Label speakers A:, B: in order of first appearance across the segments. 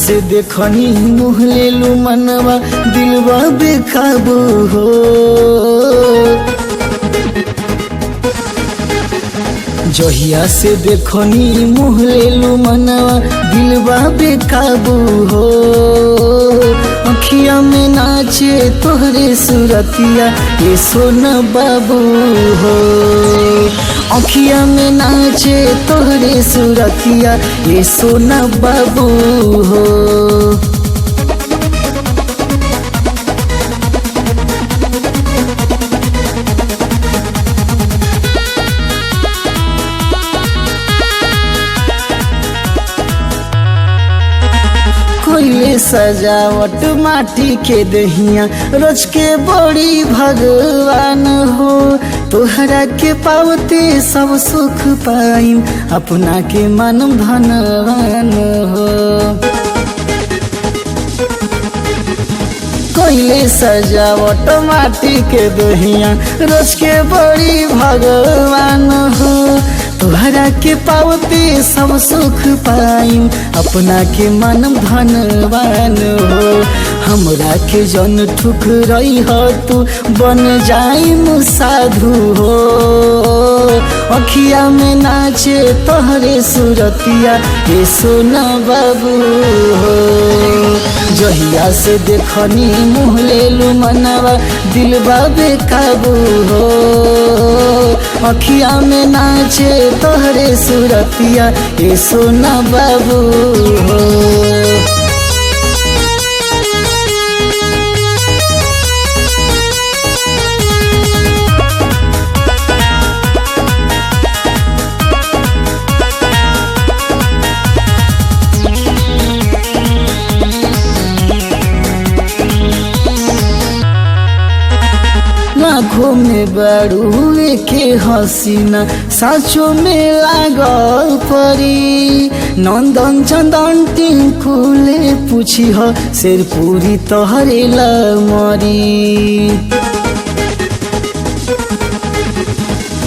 A: से देखनी मुँह लेलू मनवा दिलवा बेकाबू हो। जहिया से देखनी मुँह लेलू मनवा दिलवा बेकाबू हो। अखिया में नाचे तोहरे सूरतिया ये सोना बाबू हो। अखिया में नाचे तोहरे सूरतिया ये सोना बाबू हो। कोइले सजावट माटी के दहिया रोज के बड़ी भगवान हो। तोहरा के पावते सब सुख पाइम अपना के मन धनवान हो। कोइले सजावट माटी के दहिया रोज के बड़ी भगवान हो। तोहरा के पावते सब सुख पाइम अपना के मन धनवान हो। हमरा के जन ठुकरई हो तू बन जाइम साधु हो। अखिया में नाचे तोहरे सूरतिया ये सोना बाबू हो। जहिया से देखनी मुँह लेलू मनवा दिलवा बेकाबू हो। अखिया में नाचे तोहरे सूरतिया ये सोना बाबू हो। आँखों में बड़ुए के हसीना साँचो में लागल परी। नंदन चंदन टिंकुले पूछी हो शेर पूरी तोहरे मरी।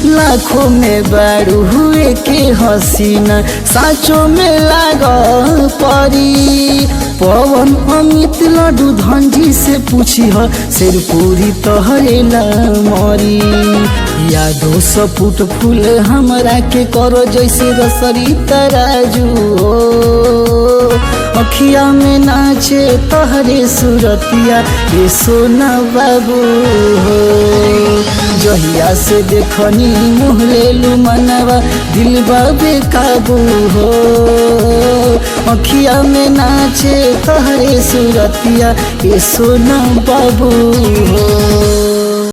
A: लाखों में बारू हुए के हसीना साँचो में लागल परी। पवन अमित लड्डू धंजी से पूछी हो शेर पूरी तोहरे मरी। यादो सपुट फूल हमरा के करो जैसे रसरी तराजू हो। अखिया में नाचे तोहरे सूरतिया ये सोना बाबू हो। जहिया से देखनी मुँह लेलू मनवा दिलवा बेकाबू हो। अखिया में नाचे तोहरे सूरतिया ये सोना बाबू हो।